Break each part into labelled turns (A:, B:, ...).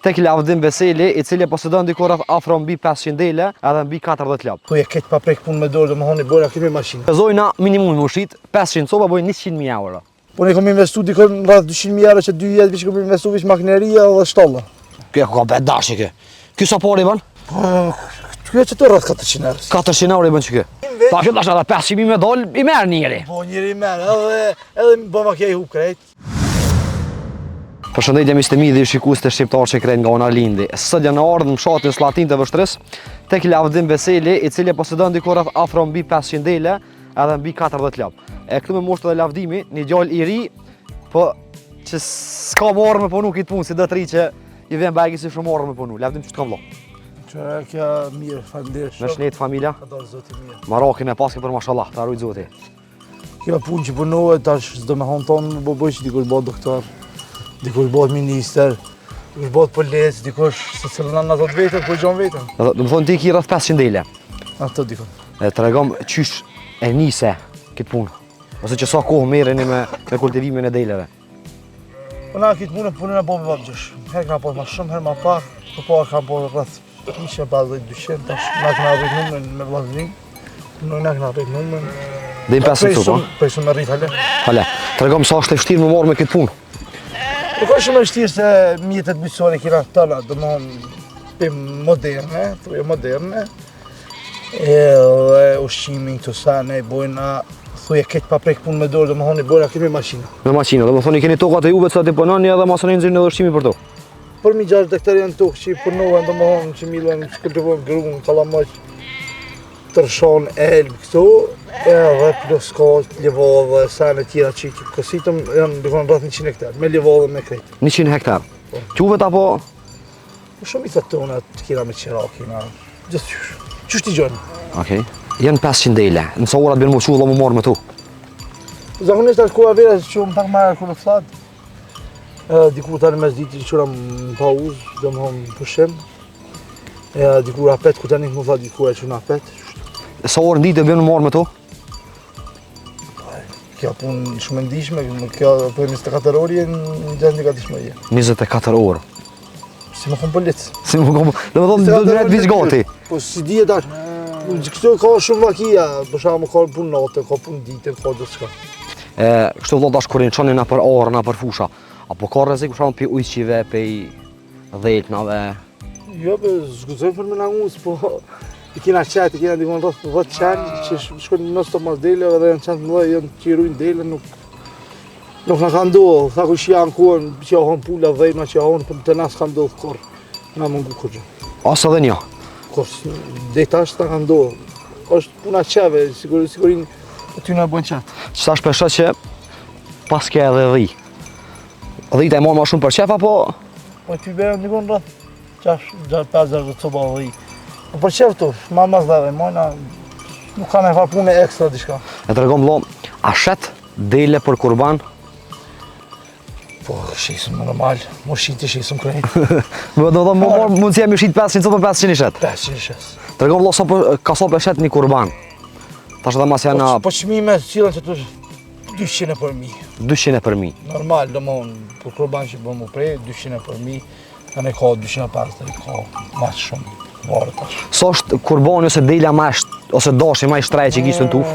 A: tek Lavdim Veseli, i cili posedon diku rreth afro mbi 500 dele edhe mbi 40 lop.
B: Po e ketë pa prek punë me dorë, domethënë bëra këtë me makinë.
A: Zojna minimum më ushit, 500 copa bojnë 100.000 euro.
B: Po ne kam investu dikon rreth 200.000 euro që 2 vjet veç kam investu veç makineria dhe shtolla.
A: Kjo ka bet dashi kë. Ky sa pari bën?
B: Po kjo që të rreth 400 euro.
A: 400 euro i bën çka. Tash dash edhe 500.000 me dol i merr njëri.
B: Po njëri merr, edhe bëma kjo i hub krejt.
A: Përshëndetje miqtë mi dhe shikues të shqiptar që kret nga ona Lindi. Sot janë ardhur në fshatin Slatin të Vështris tek Lavdim Veseli, i cili posedon diku rreth afro mbi 500 dele edhe mbi 40 lop. E këtu me moshë të Lavdimi, një djalë i ri, po që s'ka marrë me punu këtë punë, si do të ri që i vjen bagi si shumë marrë me punu. Lavdim ç'të ka vëlla?
B: Që kjo mirë, faleminderit.
A: Me shnet familja?
B: Ka dalë zoti mirë.
A: Marakin e paske për mashallah, ta rujt zoti.
B: Kjo punë që punohet tash s'do me hon ton bëj që dikush bëhet doktor, dikush bëhet ministër, dikush bëhet polic, dikush se cilën në ato vetën, po gjon vetën.
A: Do të thonë ti ki rreth 500 dele.
B: Ato dikon.
A: E tregom qysh e nise këtë punë. Ose që sa kohë merreni me kultivimin e deleve.
B: Po na këtë punën e bëmë vabgjësh. Herë ka pas ma shumë, herë ma pak, po parë ka po rreth 150-200, tash na këna rrit numrin me vllaznin. Na këna rrit numrin.
A: Dhe i 500 copa.
B: Presu me rrit hale.
A: Hale, tregom sa është e vështirë më marrë me këtë punë.
B: Nuk është shumë e vështirë se mjetet bujqësore kena tëna, domthonë moderne. Edhe ushqimin këto sa ne bojna thuje ketë pa prek punë me dorë, domethënë i bëra këtë me makinë.
A: Me makinë, domethënë i keni tokat e juve sa ti punoni edhe masoni nxirrin edhe ushqimin për to.
B: Për mi 6 hektarë janë tokë që punohen, domethënë që millen kultivojnë gruan, kallamaq, tërshon, elb këtu, edhe plus ka livadhe, sene tjera që kësitëm janë dikon rreth 100 hektarë, me livadhe me krejt.
A: 100 hektar. Quvet apo?
B: Shumë i thëtë tona të kira me qira, kina, gjithë qështë i gjojnë.
A: Okej. Janë 500 dele, nësa orat bërë më qulla më marrë me tu.
B: Zakonisht është koha vera që më pak marrë kërë flat. Dikur tani mes diti që qëra më pauzë, dhe më thonë pushim. Dikur apet, ku tani më thot dikur e që në apet.
A: Sa orë në ditë bërë më marrë me tu?
B: Kjo punë shumë ndishme, kjo për 24 orë në gjendë një ka dishme je.
A: 24 orë.
B: Si më kom policë.
A: Si më kom, dhe më thonë 2 minutë vizë gati.
B: Po si dje tash, kështu ka shumë vakia, për shkakun ka punë natë, ka punë ditë, ka do çka.
A: Kështu vëllai dash kur çoni na për orë, na për fusha. Apo ka rrezik për shkakun pi ujqive, pi dhëtnave.
B: Jo, po zgjuzoj për më na ngus, po i kena çajt, i kena dikon rreth 10 çan që shkojnë në stop mas dele edhe janë çan të mëdha, janë që ruajnë dele, nuk na kanë ndodhur, sa kush janë kuën, që hon pula dhëna që hon, po të nas kanë ndodhur kurr. Na mungu kurrë.
A: Asa dhe një.
B: Kos detash ta kanë ndodhur. Është puna çave, sigurin aty na bën çat.
A: Çfarë shpesho që pas ke edhe dhi. Dhita e marrë më shumë për qef apo?
B: Po ti bën dikon rreth 6-5 copa dhi. Po për çef tu, ma mas dhave, mojna nuk kanë fare punë ekstra diçka.
A: E tregom vëlla, a shet dele për kurban?
B: Po, shisëm normal, mo shiti shisëm krejt.
A: Do të thonë mund të jemi shit 500 copa 500 i shet.
B: 500 shes.
A: Tregom vëlla sa ka sa për shet një kurban. Tash edhe mas janë
B: Po çmime cilën që të 200 për mi.
A: 200 për mi.
B: Normal, domthon për kurban që bëm prej 200 për mi, tani ka 250, ka më shumë. Varet tash.
A: Sa është kurbani ose dela ose dashi më i shtrenjtë që kishte në tuf?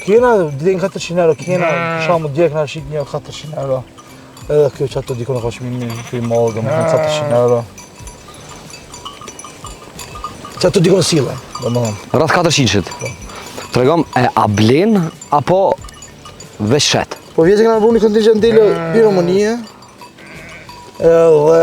B: Kena dhen 400 euro, kena shamu djek na shit një 400 euro. Edhe kjo që ato dikon ka çmimin për mall, domethënë 400 euro. Që ato dikon sille, domethënë.
A: Rreth 400-shit. Tregom a blen apo veç shet?
B: Po vjetë kena bërë një kontingent dele në Rumunije. Edhe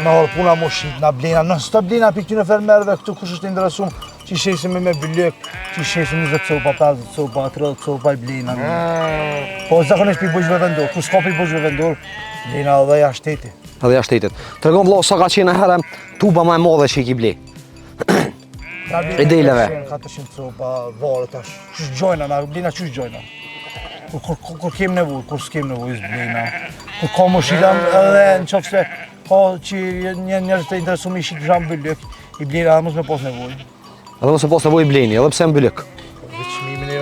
B: na puna moshit, na blena, në stop blena për këtyre fermerëve këtu kush është interesuar. Që shesim me blek, që shesim 20 copa, 50 copa, 30 copa i blena. Po zakonisht për i bujshve vendor, kur s'ka për i bujshve vendor, blena edhe jashtë shtetit.
A: Edhe jashtë shtetit. Tregom vëlla sa ka qenë herë tuba më e madhe që i ki ble. I deleve.
B: 400 copa, varet tash. Çush gjojna, na blena çush gjojna. Kur kem nevojë, kur s'kem nevojë blena. Kur ka moshilam edhe nëse ka që njerëz të interesuar me shit jam blek, i blena mos me pas nevojë.
A: Edhe mos e pas nevojë bleni, edhe pse mbyllek.
B: Çmimin e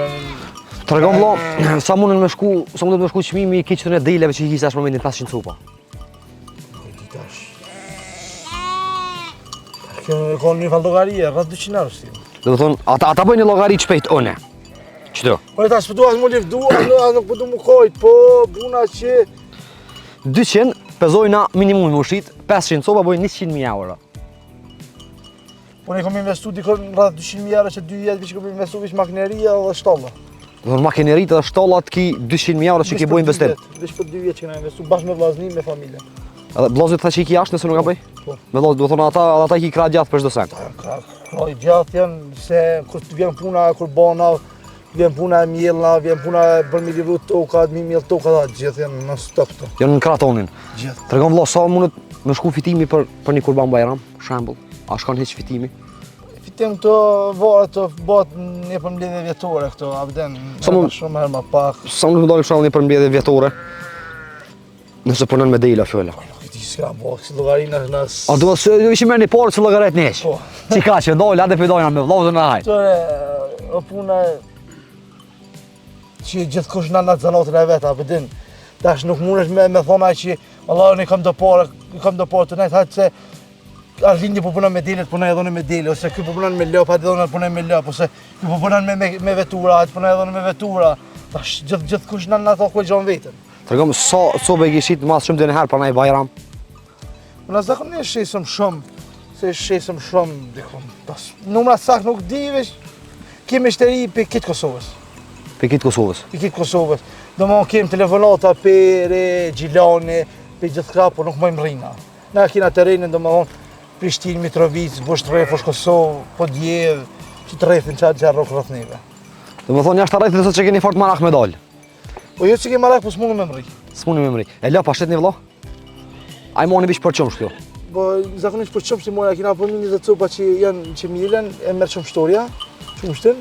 A: Tregom vëlla, sa mundet me shku çmimi i kiçën e deleve që i kishte në momentin 500 copa.
B: Kjo ka një fallogarie, rrët 200 euro si.
A: Do të thonë, ata bëjnë një llogari të shpejt une. Qëto?
B: Po ta s'pëdua më lëvdua, nuk po du më kojt, po buna që
A: 200 pezojna minimum më ushit, 500 copa bojnë 100.000 euro.
B: po ne kam investu dikon rreth 200.000 euro që 2 vjet që kam investu veç makineria dhe shtolla.
A: Do të thonë makineritë dhe shtolla të ki 200.000 euro që ki bojnë investim.
B: Veç për 2 vjet që kena investu bashkë me vllaznin me familje.
A: Edhe vllazët tha që i ki jashtë nëse nuk ka bëj?
B: Po.
A: Me vllazët, do të thonë ata i ki krah gjatë për çdo sen.
B: Kraj gjatë janë se kur të vjen puna e kurbana, vjen puna e mjellna, vjen puna e bën me livru toka, me mjell toka, gjithë janë në stop to.
A: Janë në kratonin.
B: Gjithë.
A: Tregon vëlla sa mundet me shku fitimi për një kurban Bajram, për shembull. A shkon hiç fitimi?
B: Fitim këto varet të bëhet një përmbledhje vjetore këto, abden. Shumë herë më pak.
A: Sa nuk më dalë shallë një përmbledhje vjetore. Nëse punon me dela fjolla.
B: Këti s'ka bo, kësi llogarinë nas.
A: A do të ishim merrni parë se llogaret nesh.
B: Po.
A: Si ka që dole, atë pëdojna me vllazën e haj.
B: Këto o puna që gjithkush në zanatën e vet, abden. Tash nuk mundesh me thona që Allah ne kam do parë të nejt hajtë se Arlindi po punon me delet, punoj edhe me dele, ose ky po punon me lop, atë edhe punoj me lop, ose ky po punon me vetura, atë punoj edhe me vetura. Tash gjithkush në ato ku gjon vetën.
A: Tregom sa cobe kishit mas shumë deri herë pranaj Bajram.
B: Unë zakonisht shesëm shumë, se shesëm shumë dikon. Tas numra sakt nuk di veç kemi shteri pe kit Kosovës.
A: Pe kit Kosovës.
B: Pe kit Kosovës. Domthon kem telefonata pe Gjilane, pe gjithka, po nuk mëjmë rrina. Na kena terrenin domthon Prishtinë, Mitrovic, Boshtrefos, Kosovë, po djevë, që të rrethin qatë rrokë rrëth neve.
A: Do më thonë jashtë të rrethin se që keni fort marak me dalë.
B: Po jo që kemi marak, po s'mundu me mri.
A: S'mundu me mri. E la pashet një vëlla? A i moni bish për qëmsh kjo?
B: Po zakonisht për qëmsh të mojna, kina për 20 copa që janë që milen, e mërë qëmë shtorja, qëmshtin.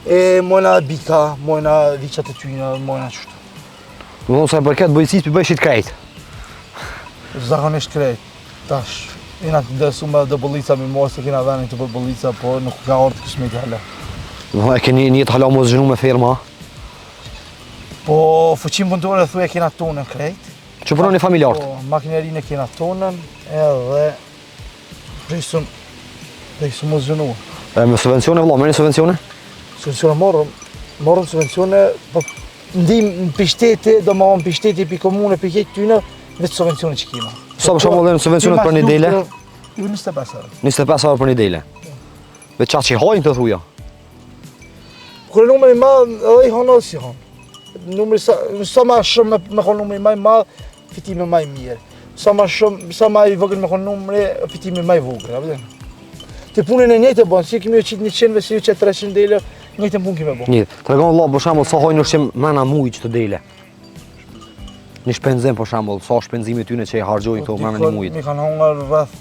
B: E mojna bika, mojna viqat e tyna, mojna qështu.
A: Do më thonë sa e përket bëjësis për bëjshit krejt.
B: Zakonisht krejt, tash. Jena të ndesu me dhe bollica mi morë, se kena venin të për bollica, po nuk ka orë të këshme të hala.
A: E keni një të hala mos zhënu me firma?
B: Po fuqim punëtore thuj e kena tonën krejt.
A: Që punon një familjartë?
B: Po makinerinë e kena tonën, edhe prisëm mos zhënu.
A: Me subvencione vëlla, merrni subvencione?
B: Subvencione morëm subvencione, po ndim në pishteti, do më onë pishteti, pi komune, pi ketë tyne, vetë subvencione që kena.
A: Sa për shumë dhe në subvencionet për një dele?
B: 25 euro.
A: 25 euro për një dele? Dhe qatë që i hajnë të thuja?
B: Kërë numëri madhë, edhe i hanë edhe si hanë. Sa ma shumë me konë numëri maj madhë, fitime maj mirë. Sa ma i vogël me konë numëri, fitime maj vogël. Të punën e njëjtë e banë, si kemi jo qitë 100 si jo qitë 300 dele, njëjtë punë kemi e banë.
A: Njëtë. Të regonë Allah, për shambull, sa hajnë ushqim mena muj që të dele? Një shpenzim për shambull, sa shpenzime tyne që i hargjojnë këto mena një mujtë?
B: Mi kanë hongër rrëth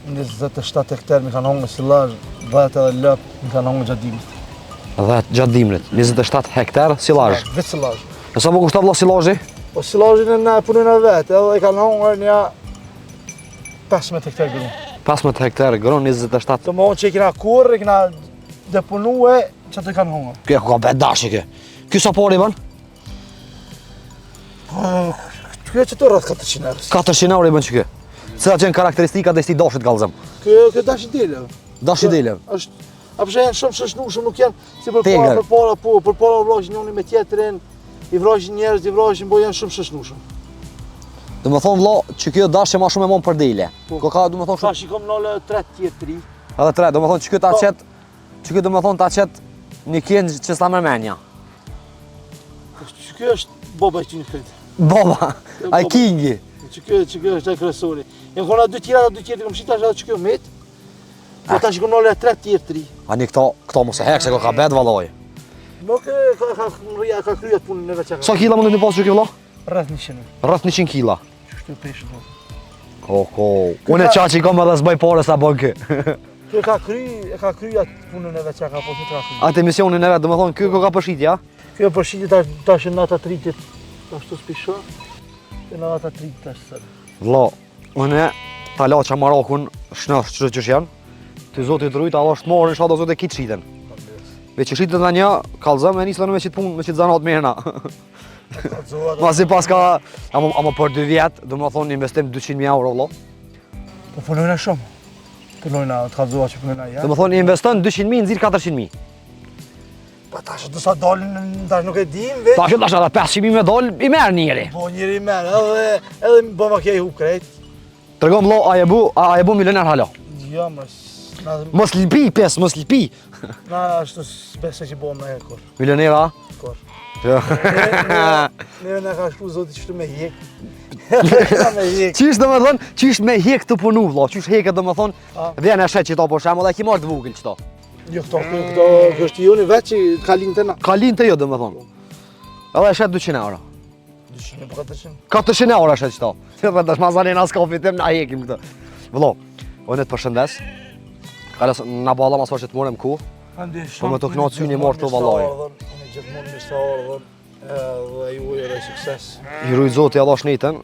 B: 27 hektar, mi kanë hongër silazh, 10 edhe lëp, mi kanë hongër gjatë dimrit.
A: 10 gjatë dimrit, 27 hektar silazh.
B: Vetë silazh.
A: E sa po kushta vëlla silazhi?
B: Po silazhin e në punën e vetë, edhe i kanë hongër një 15 hektar grunë.
A: 15 hektar grunë, 27.
B: Të më honë që i kena kurë, i kena depunue, që të kanë hongër.
A: Kjo ka bet dashi kjo. Kjo sa pari bën?
B: Kjo që të rrëth 400 euro.
A: 400 euro i bën që kjo. Cilat që janë karakteristikat dhe sti dashit kallëzëm?
B: Kjo dashi dele.
A: Dashi dele.
B: A përshë janë shumë shëshnushëm, nuk janë si për para vrashin njëni me tjetërin, i vrashin njerëz, i vrashin, po janë shumë shëshnushëm.
A: Do më thonë vëlla që kjo dashi ma shumë e mon për dele. Ko ka do më thonë shumë...
B: Tash i kom nëllë 3 tjetëri.
A: Edhe 3, do më thonë që kjo ta qetë, që kjo do më thonë ta qetë një kënd që s'ta mërmenja.
B: Që kjo është boba i që një këtë.
A: Boba, ai kingi.
B: Që kjo është ai kryesori. Janë kona 2 tjetëri, kom shita edhe që kjo met. Po tash i kom nëllë 3 tjetëri.
A: Ani këto mos e hek se ka bet valloj.
B: Nuk ka kryet punën e veçaka.
A: Sa kila mundet të pasë që kjo vëlla?
B: Rreth 100.
A: Rreth 100 kila.
B: Kështu peshë do.
A: Unë e qaci kom edhe s'baj pare sa bën kë.
B: Kjo ka kry atë punën e veçaka, po që të ka kry.
A: Atë emisionin e vetë, do më thonë kjo ka përshitja?
B: Kjo përshitje tash në nata tritit, tash të spisho, e në nata tritit tash sërë.
A: Vëlla, unë ta la qa marakun shnës që janë, të zotit rujt, Allah është morën, shado zotit kitë shiten. Veç që shiten dhe një, kalzëm e nisë dhe në me qitë punë, me qitë zanat mena. Masi pas ka, ama për 2 vjetë, do më thonë investim 200.000 euro, vëllo.
B: Po punojna shumë. Punojna, të kalzua që punojna
A: Do më thonë investon 200.000, nxirr 400.000.
B: Pa tash do sa dalin, tash nuk e dim vetë.
A: Tash edhe 500.000 me dol, i merr njëri.
B: Po njëri merr, edhe bo ma kje i hub krejt.
A: Tregom vëllo, a e bu milioner hala.
B: Jo,
A: Mos lipi pes, mos lipi.
B: na ashtu besoj që bo me kur.
A: Milionera?
B: Kur.
A: Jo.
B: Ne na ka shku zoti që me hjek. Me hjek.
A: Qish do më thonë, qish me hek të punu vëllo, qish heket do më thonë, vjen e shet që ta po shemë, dhe ki marrë të vogël qëto.
B: Jo, këto është joni vetë që ka linë të na.
A: Ka linë të jo do më thonë. Edhe e shet 200 euro.
B: 200 po 400.
A: 400 euro shet qëto. Dhe tash ma zanin as kafi tim, na hekim këtë. Vëllo, unë të përshëndes. Kalës na balla mas që të morëm ku. Po me të knot syni morë të vallaj.
B: Unë gjithmonë mirë sa ardhën, edhe ju edhe sukses.
A: I rujt zoti Allah shnitën,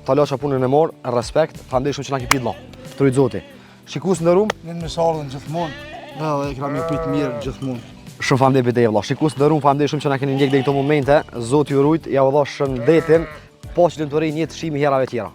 A: ta loqa punën e morë, respekt, fandeshëm që na ki pidlo. Të rujt zoti. Shikus në rum,
B: Ne mirë sa ardhën gjithmonë, edhe e kena mi prit mirë gjithmonë.
A: shumë famde për te vëlla. Shikus në rum, fandeshëm që na keni ndjek dhe këto momente, zoti ju rujt, ja vëlla shëndetin, po që të rej një të shimi herave tjera.